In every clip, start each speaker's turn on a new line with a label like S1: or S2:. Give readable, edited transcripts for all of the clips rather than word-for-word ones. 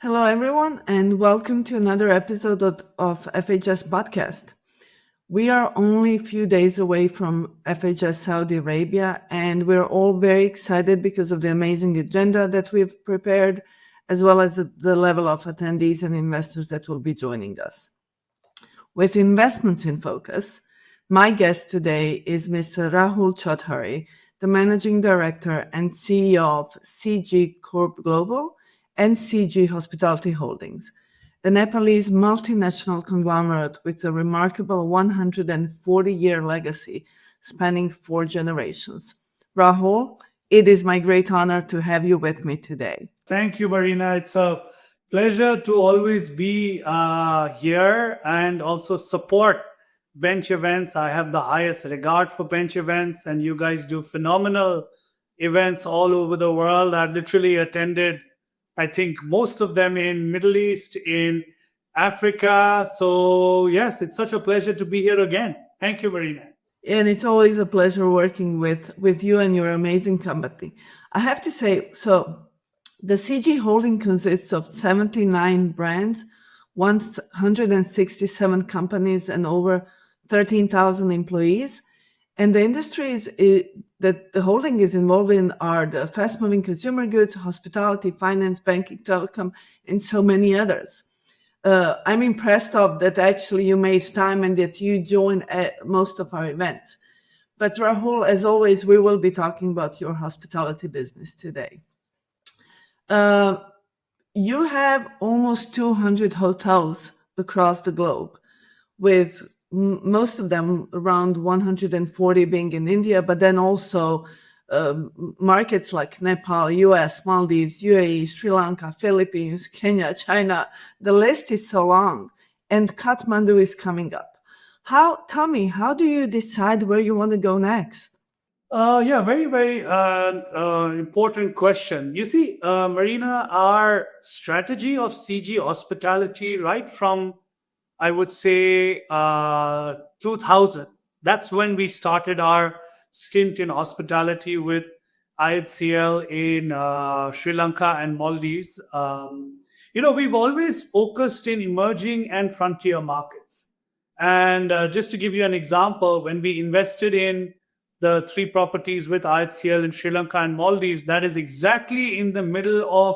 S1: Hello, everyone, and welcome to another episode of FHS Podcast. We are only a few days away from FHS Saudi Arabia, and we're all very excited because of the amazing agenda that we've prepared, as well as the level of attendees and investors that will be joining us. With investments in focus, my guest today is Mr. Rahul Chaudhary, the Managing Director and CEO of CG Corp Global and CG Hospitality Holdings, a Nepalese multinational conglomerate with a remarkable 140-year legacy spanning 4 generations. Rahul, it is my great honor to have you with me today.
S2: Thank you, Marina. It's a pleasure to always be here and also support bench events. I have the highest regard for bench events, and you guys do phenomenal events all over the world. I've literally attended, I think, most of them in Middle East, in Africa. So yes, it's such a pleasure to be here again. Thank you, Marina.
S1: And it's always a pleasure working with you and your amazing company. I have to say, so the CG holding consists of 79 brands, 167 companies, and over 13,000 employees. And the industries that the holding is involved in are the fast-moving consumer goods, hospitality, finance, banking, telecom, and so many others. I'm impressed of that actually you made time and that you joined most of our events. But Rahul, as always, we will be talking about your hospitality business today. You have almost 200 hotels across the globe, with most of them around 140 being in India, but then also markets like Nepal, US, Maldives, UAE, Sri Lanka, Philippines, Kenya, China. The list is so long, and Kathmandu is coming up. Tell me, how do you decide where you want to go next?
S2: Yeah, very important question. You see, Marina, our strategy of CG Hospitality, right from, I would say, 2000, that's when we started our stint in hospitality with IHCL in Sri Lanka and Maldives. We've always focused in emerging and frontier markets. And just to give you an example, when we invested in the 3 properties with IHCL in Sri Lanka and Maldives, that is exactly in the middle of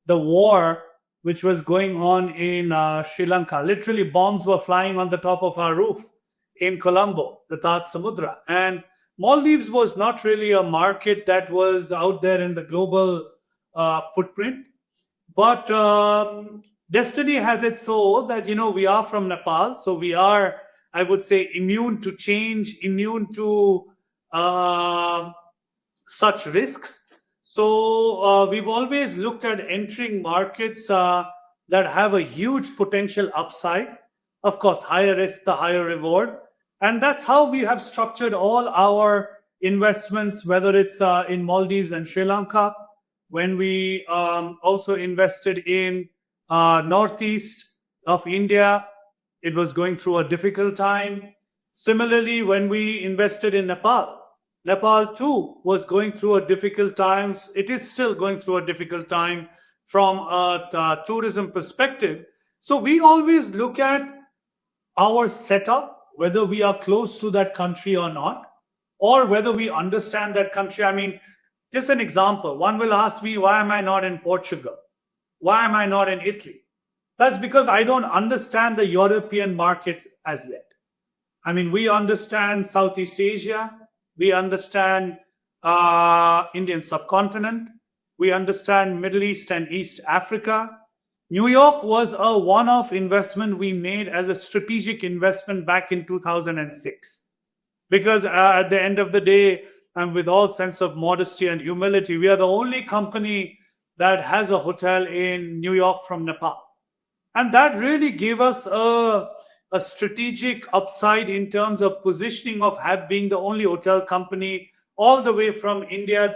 S2: the war which was going on in Sri Lanka. Literally, bombs were flying on the top of our roof in Colombo, the Taj Samudra. And Maldives was not really a market that was out there in the global footprint. But destiny has it so that, we are from Nepal. So we are, I would say, immune to change, immune to such risks. So we've always looked at entering markets that have a huge potential upside. Of course, higher risk, the higher reward. And that's how we have structured all our investments, whether it's in Maldives and Sri Lanka, when we also invested in northeast of India. It was going through a difficult time. Similarly, when we invested in Nepal too was going through a difficult time. It is still going through a difficult time from a tourism perspective. So we always look at our setup, whether we are close to that country or not, or whether we understand that country. I mean, just an example, one will ask me, why am I not in Portugal? Why am I not in Italy? That's because I don't understand the European market as yet. I mean, we understand Southeast Asia, we understand Indian subcontinent, we understand Middle East and East Africa. New York was a one-off investment we made as a strategic investment back in 2006. Because at the end of the day, and with all sense of modesty and humility, we are the only company that has a hotel in New York from Nepal. And that really gave us a strategic upside in terms of positioning of being the only hotel company all the way from India,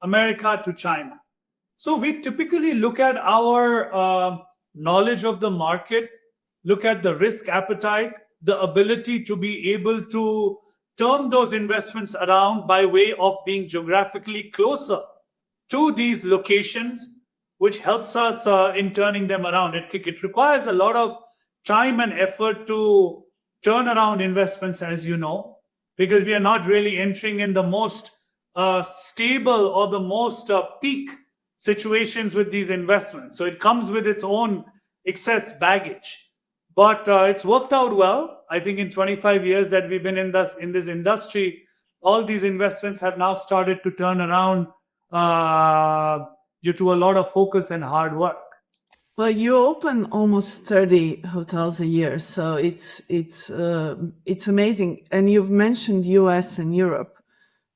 S2: America to China. So we typically look at our knowledge of the market, look at the risk appetite, the ability to be able to turn those investments around by way of being geographically closer to these locations, which helps us in turning them around. It requires a lot of time and effort to turn around investments, as you know, because we are not really entering in the most stable or the most peak situations with these investments. So it comes with its own excess baggage. But it's worked out well. I think in 25 years that we've been in this industry, all these investments have now started to turn around uh, due to a lot of focus and hard work.
S1: Well, you open almost 30 hotels a year, so it's amazing. And you've mentioned US and Europe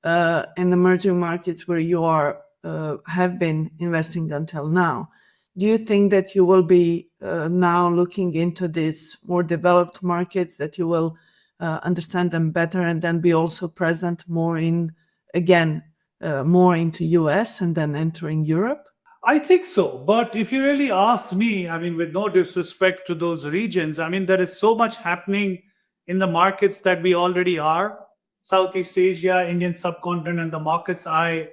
S1: and emerging markets where you are have been investing until now. Do you think that you will be now looking into these more developed markets, that you will understand them better and then be also present more in, again, more into US and then entering Europe?
S2: I think so. But if you really ask me, I mean, with no disrespect to those regions, I mean, there is so much happening in the markets that we already are. Southeast Asia, Indian subcontinent, and the markets I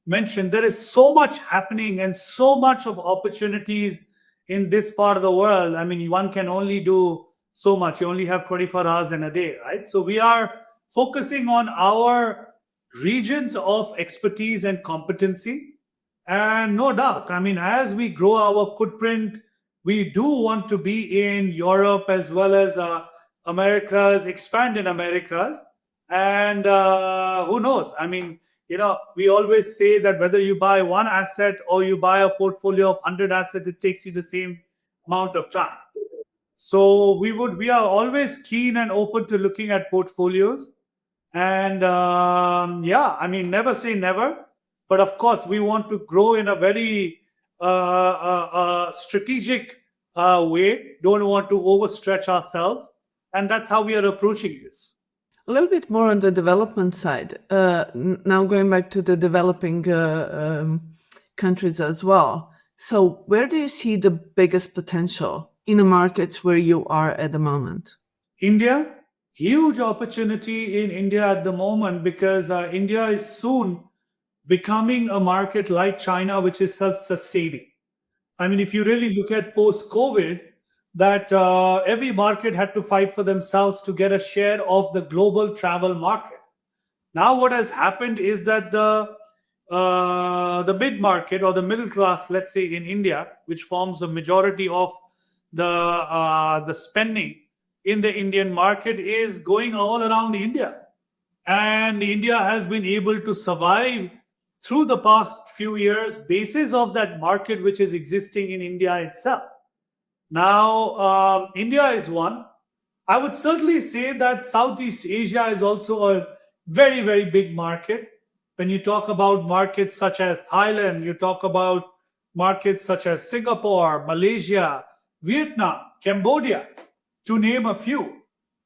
S2: mentioned, there is so much happening and so much of opportunities in this part of the world. I mean, one can only do so much. You only have 24 hours in a day, right? So we are focusing on our regions of expertise and competency. And no doubt, I mean, as we grow our footprint, we do want to be in Europe as well as Americas, expand in Americas. And who knows? I mean, we always say that whether you buy one asset or you buy a portfolio of 100 assets, it takes you the same amount of time. So we are always keen and open to looking at portfolios. And yeah, I mean, never say never. But of course, we want to grow in a very strategic way. Don't want to overstretch ourselves. And that's how we are approaching this.
S1: A little bit more on the development side. Now going back to the developing countries as well. So where do you see the biggest potential in the markets where you are at the moment?
S2: India, huge opportunity in India at the moment because India is soon becoming a market like China, which is self-sustaining. I mean, if you really look at post-COVID, that every market had to fight for themselves to get a share of the global travel market. Now, what has happened is that the mid market or the middle class, let's say in India, which forms the majority of the spending in the Indian market, is going all around India, and India has been able to survive through the past few years basis of that market which is existing in India itself. Now, India is one. I would certainly say that Southeast Asia is also a very, very big market. When you talk about markets such as Thailand, you talk about markets such as Singapore, Malaysia, Vietnam, Cambodia, to name a few.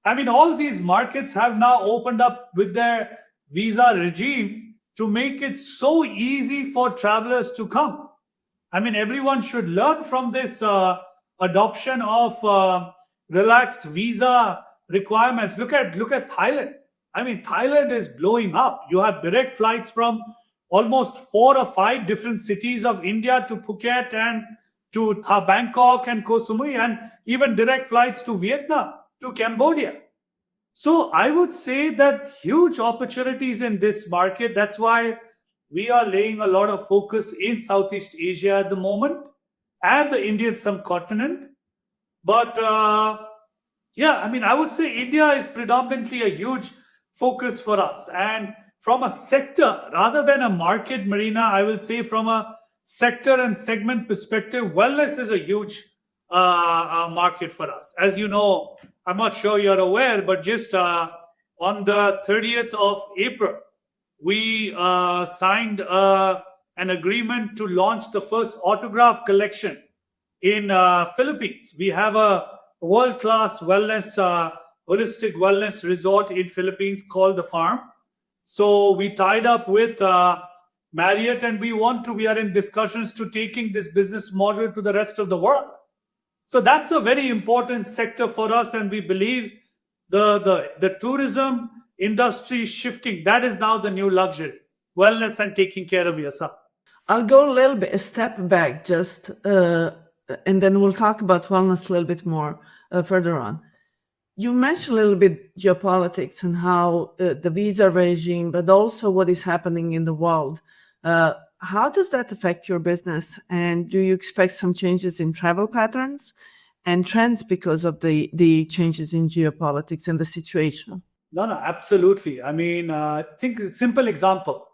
S2: I mean, all these markets have now opened up with their visa regime to make it so easy for travelers to come. I mean, everyone should learn from this adoption of relaxed visa requirements. Look at Thailand. I mean, Thailand is blowing up. You have direct flights from almost 4 or 5 different cities of India to Phuket and to Bangkok and Koh Samui, and even direct flights to Vietnam, to Cambodia. So I would say that huge opportunities in this market. That's why we are laying a lot of focus in Southeast Asia at the moment and the Indian subcontinent. But yeah, I mean, I would say India is predominantly a huge focus for us. And from a sector rather than a market, Marina, I will say from a sector and segment perspective, wellness is a huge market for us. As you know, I'm not sure you're aware, but just on the 30th of April, we signed an agreement to launch the first autograph collection in Philippines. We have a world-class wellness, holistic wellness resort in Philippines called The Farm. So we tied up with Marriott, and we are in discussions to taking this business model to the rest of the world. So that's a very important sector for us, and we believe the tourism industry is shifting. That is now the new luxury, wellness and taking care of yourself.
S1: I'll go a little bit a step back, just and then we'll talk about wellness a little bit more further on. You mentioned a little bit geopolitics and how the visa regime, but also what is happening in the world. How does that affect your business? And do you expect some changes in travel patterns and trends because of the changes in geopolitics and the situation?
S2: No, no, absolutely. I mean, think a simple example.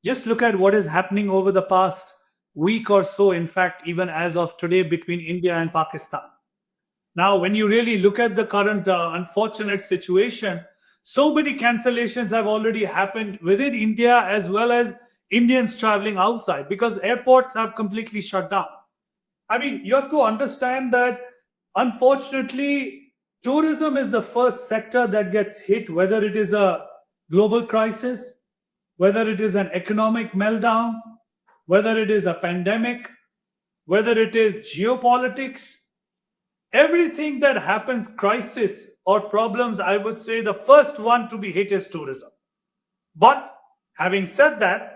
S2: Just look at what is happening over the past week or so. In fact, even as of today, between India and Pakistan. Now, when you really look at the current unfortunate situation, so many cancellations have already happened within India as well as Indians traveling outside because airports have completely shut down. I mean, you have to understand that unfortunately, tourism is the first sector that gets hit, whether it is a global crisis, whether it is an economic meltdown, whether it is a pandemic, whether it is geopolitics. Everything that happens, crisis or problems, I would say the first one to be hit is tourism. But having said that,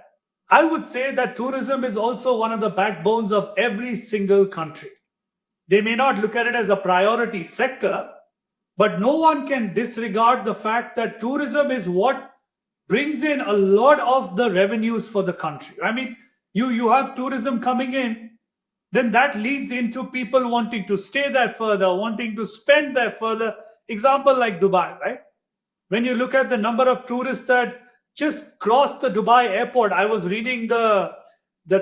S2: I would say that tourism is also one of the backbones of every single country. They may not look at it as a priority sector, but no one can disregard the fact that tourism is what brings in a lot of the revenues for the country. I mean, you have tourism coming in, then that leads into people wanting to stay there further, wanting to spend there further. Example like Dubai, right? When you look at the number of tourists that just cross the Dubai airport, I was reading the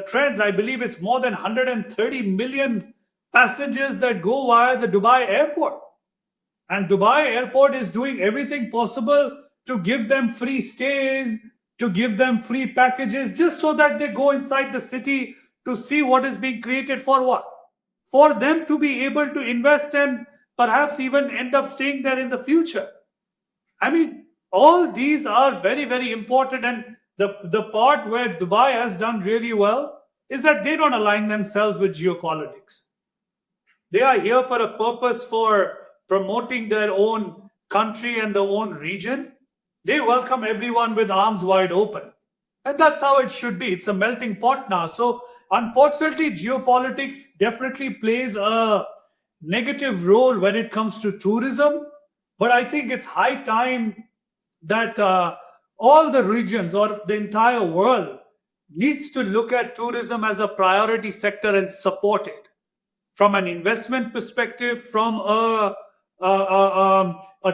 S2: trends. I believe it's more than 130 million passengers that go via the Dubai airport. And Dubai airport is doing everything possible to give them free stays, to give them free packages, just so that they go inside the city to see what is being created for what? For them to be able to invest and perhaps even end up staying there in the future. I mean, all these are very, very important. And the part where Dubai has done really well is that they don't align themselves with geopolitics. They are here for a purpose for promoting their own country and their own region. They welcome everyone with arms wide open. And that's how it should be. It's a melting pot now. So, unfortunately, geopolitics definitely plays a negative role when it comes to tourism. But I think it's high time that all the regions or the entire world needs to look at tourism as a priority sector and support it from an investment perspective, from a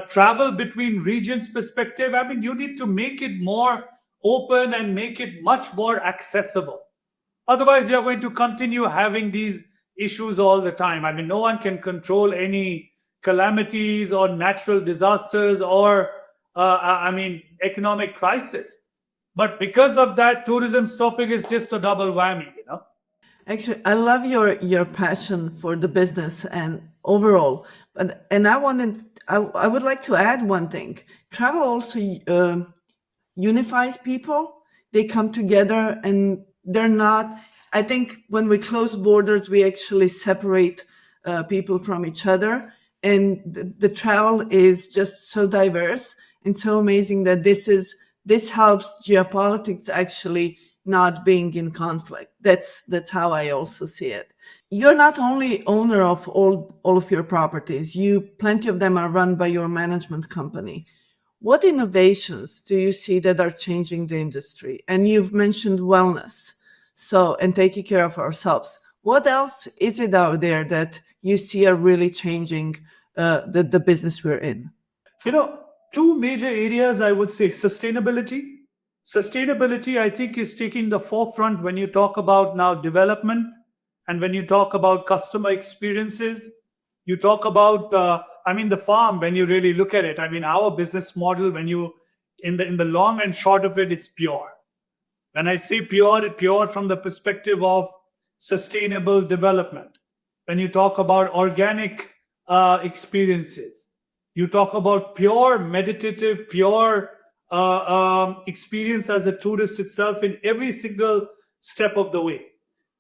S2: travel between regions perspective. I mean, you need to make it more open and make it much more accessible. Otherwise, you're going to continue having these issues all the time. I mean, no one can control any calamities or natural disasters or, economic crisis. But because of that, tourism stopping is just a double whammy, you know?
S1: Actually, I love your passion for the business and overall. But and I would like to add one thing. Travel also unifies people. They come together and they're not. I think when we close borders, we actually separate people from each other. And the travel is just so diverse and so amazing that this helps geopolitics actually not being in conflict. That's how I also see it. You're not only owner of all of your properties. Plenty of them are run by your management company. What innovations do you see that are changing the industry? And you've mentioned wellness, and taking care of ourselves. What else is it out there that you see are really changing the business we're in?
S2: You know, two major areas I would say sustainability. Sustainability, I think, is taking the forefront when you talk about now development and when you talk about customer experiences. You talk about, the farm, when you really look at it. I mean, our business model, when you, in the long and short of it, it's pure. When I say pure, pure from the perspective of sustainable development. When you talk about organic experiences, you talk about pure meditative, pure experience as a tourist itself in every single step of the way.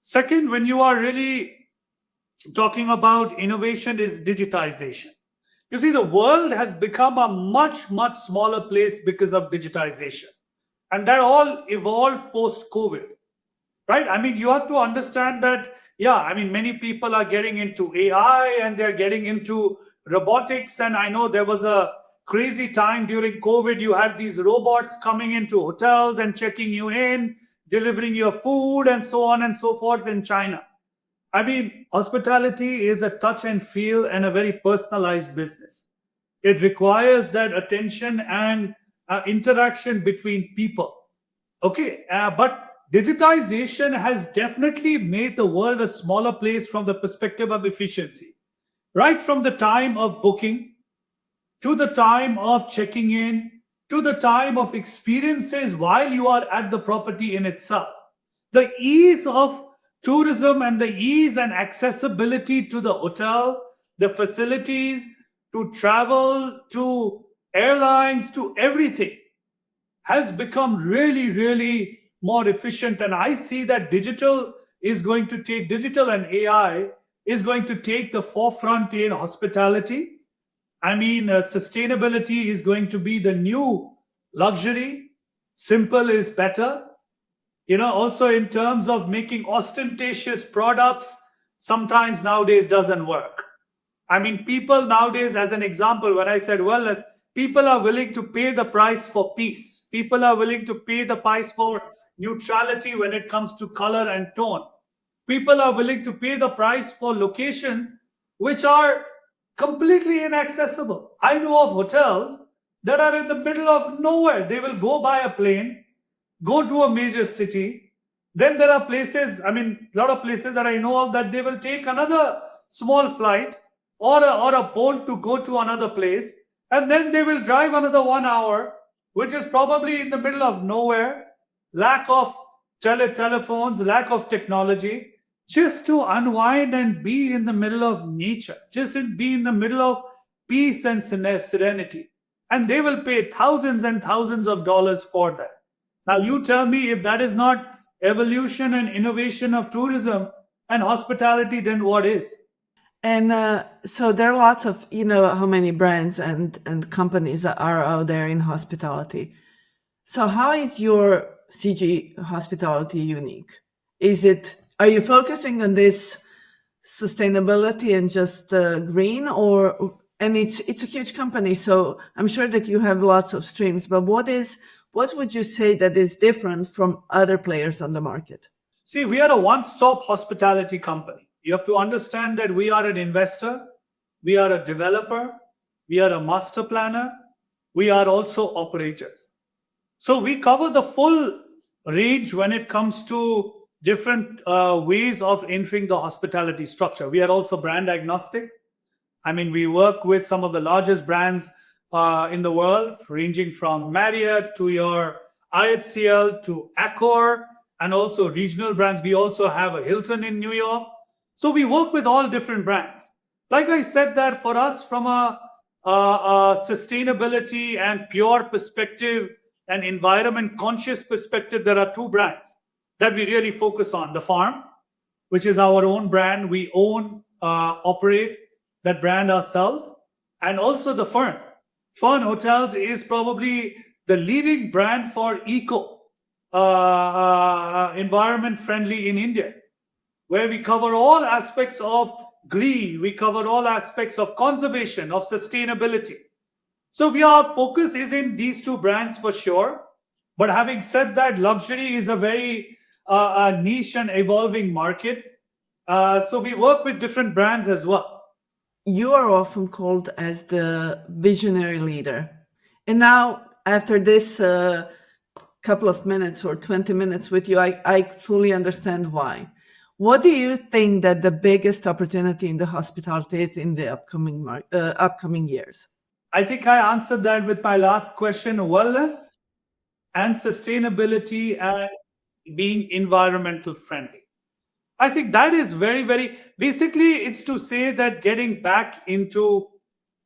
S2: Second, when you are really talking about innovation, is digitization. You see, the world has become a much, much smaller place because of digitization. And that all evolved post COVID. right? I mean, you have to understand that, yeah, I mean, many people are getting into AI and they're getting into robotics. And I know there was a crazy time during COVID, you had these robots coming into hotels and checking you in, delivering your food, and so on and so forth in China. I mean, hospitality is a touch and feel and a very personalized business. It requires that attention and interaction between people. Okay, but digitization has definitely made the world a smaller place from the perspective of efficiency. Right from the time of booking to the time of checking in to the time of experiences while you are at the property in itself. The ease of tourism and the ease and accessibility to the hotel, the facilities, to travel, to airlines, to everything has become really, really more efficient. And I see that digital and AI is going to take the forefront in hospitality. I mean, sustainability is going to be the new luxury. Simple is better. Also in terms of making ostentatious products, sometimes nowadays doesn't work. I mean, people nowadays, as an example, when I said wellness, people are willing to pay the price for peace. People are willing to pay the price for neutrality when it comes to color and tone. People are willing to pay the price for locations which are completely inaccessible. I know of hotels that are in the middle of nowhere. They will go by a plane, go to a major city. Then there are places, I mean, a lot of places that I know of that they will take another small flight or a boat to go to another place. And then they will drive another 1 hour, which is probably in the middle of nowhere, lack of telephones, lack of technology, just to unwind and be in the middle of nature, be in the middle of peace and serenity. And they will pay thousands and thousands of dollars for that. Now, you tell me if that is not evolution and innovation of tourism and hospitality, then what is?
S1: And so there are lots of, how many brands and companies that are out there in hospitality. So how is your CG hospitality unique? Are you focusing on this sustainability and just green, and it's a huge company, so I'm sure that you have lots of streams, but what would you say that is different from other players on the market?
S2: See, we are a one stop hospitality company. You have to understand that we are an investor, we are a developer, we are a master planner, we are also operators. So we cover the full range when it comes to different ways of entering the hospitality structure. We are also brand agnostic. I mean, we work with some of the largest brands in the world, ranging from Marriott to your IHCL to Accor, and also regional brands. We also have a Hilton in New York. So we work with all different brands. Like I said, that for us, from a sustainability and pure perspective and environment conscious perspective, there are two brands that we really focus on. The Farm, which is our own brand. We own, operate that brand ourselves. And also the Fern. Fern Hotels is probably the leading brand for eco, environment friendly in India, where we cover all aspects of green, we cover all aspects of conservation, of sustainability. So our focus is in these two brands for sure. But having said that, luxury is a very niche and evolving market. So we work with different brands as well.
S1: You are often called as the visionary leader. And now, after this couple of minutes or 20 minutes with you, I fully understand why. What do you think that the biggest opportunity in the hospitality is in the upcoming years?
S2: I think I answered that with my last question: wellness and sustainability and being environmental friendly. I think that is very, very basically, it's to say that getting back into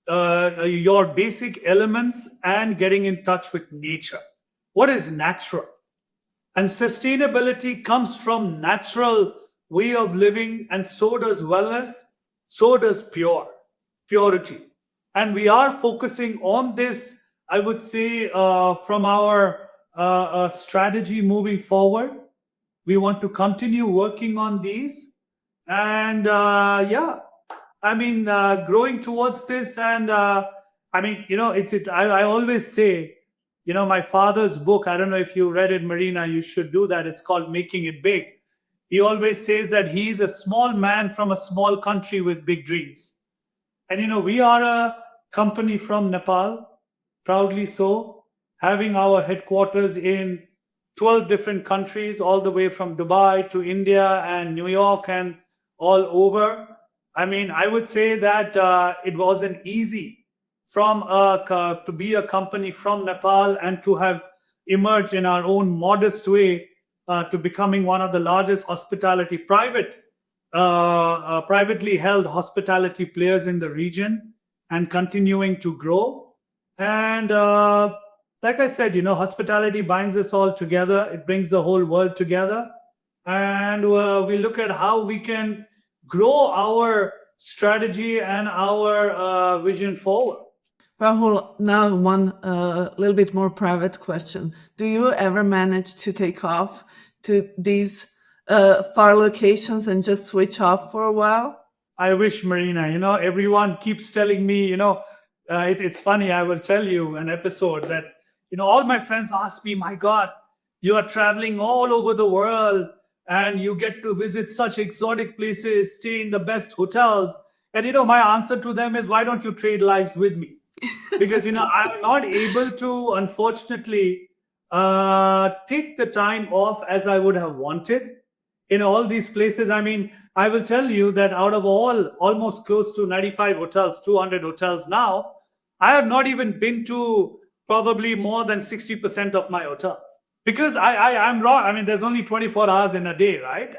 S2: your basic elements and getting in touch with nature. What is natural? And sustainability comes from natural way of living, and so does wellness, so does purity. And we are focusing on this, I would say, from our strategy moving forward. We want to continue working on these. And yeah, I mean, growing towards this. And I mean, I always say, my father's book, I don't know if you read it, Marina, you should do that. It's called Making It Big. He always says that he's a small man from a small country with big dreams. And we are a company from Nepal, proudly so, having our headquarters in 12 different countries, all the way from Dubai to India and New York and all over. I mean, I would say that it wasn't easy to be a company from Nepal and to have emerged in our own modest way to becoming one of the largest privately held hospitality players in the region and continuing to grow. And like I said, hospitality binds us all together. It brings the whole world together. And we look at how we can grow our strategy and our vision forward.
S1: Rahul, now one little bit more private question. Do you ever manage to take off to these far locations and just switch off for a while?
S2: I wish, Marina. Everyone keeps telling me, it's funny. I will tell you an episode that, all my friends ask me, my God, you are traveling all over the world and you get to visit such exotic places, stay in the best hotels. And, my answer to them is, why don't you trade lives with me? Because, I'm not able to, unfortunately, take the time off as I would have wanted in all these places. I mean, I will tell you that out of almost close to 95 hotels, 200 hotels now, I have not even been to probably more than 60% of my hotels. Because I'm wrong. I mean, there's only 24 hours in a day, right?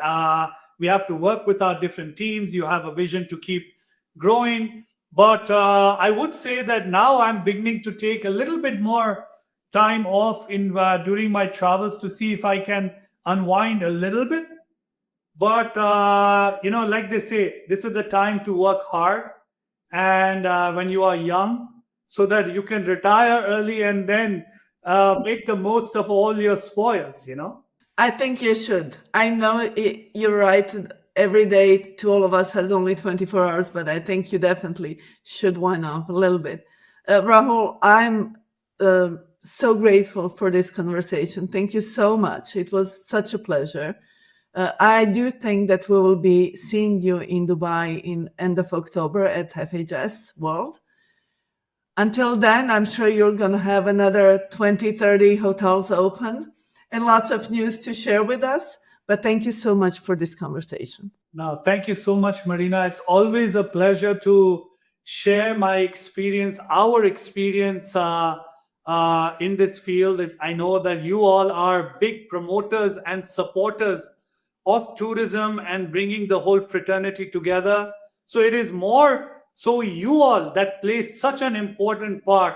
S2: We have to work with our different teams. You have a vision to keep growing. But I would say that now I'm beginning to take a little bit more time off during my travels to see if I can unwind a little bit. But, like they say, this is the time to work hard and when you are young so that you can retire early and then make the most of all your spoils,
S1: I think you should. I know you're right. Every day to all of us has only 24 hours, but I think you definitely should wind off a little bit. Rahul, I'm so grateful for this conversation. Thank you so much. It was such a pleasure. I do think that we will be seeing you in Dubai in end of October at FHS World. Until then, I'm sure you're going to have another 20, 30 hotels open and lots of news to share with us. But thank you so much for this conversation.
S2: No, thank you so much, Marina. It's always a pleasure to share my experience, our experience in this field. I know that you all are big promoters and supporters of tourism and bringing the whole fraternity together. So it is more so you all that play such an important part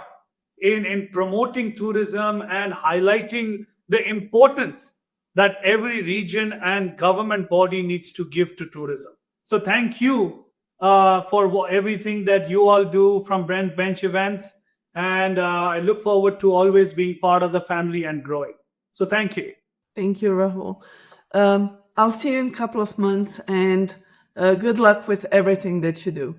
S2: in promoting tourism and highlighting the importance that every region and government body needs to give to tourism. So thank you for everything that you all do from Brent Bench events. And I look forward to always being part of the family and growing. So thank you.
S1: Thank you, Rahul. I'll see you in a couple of months and good luck with everything that you do.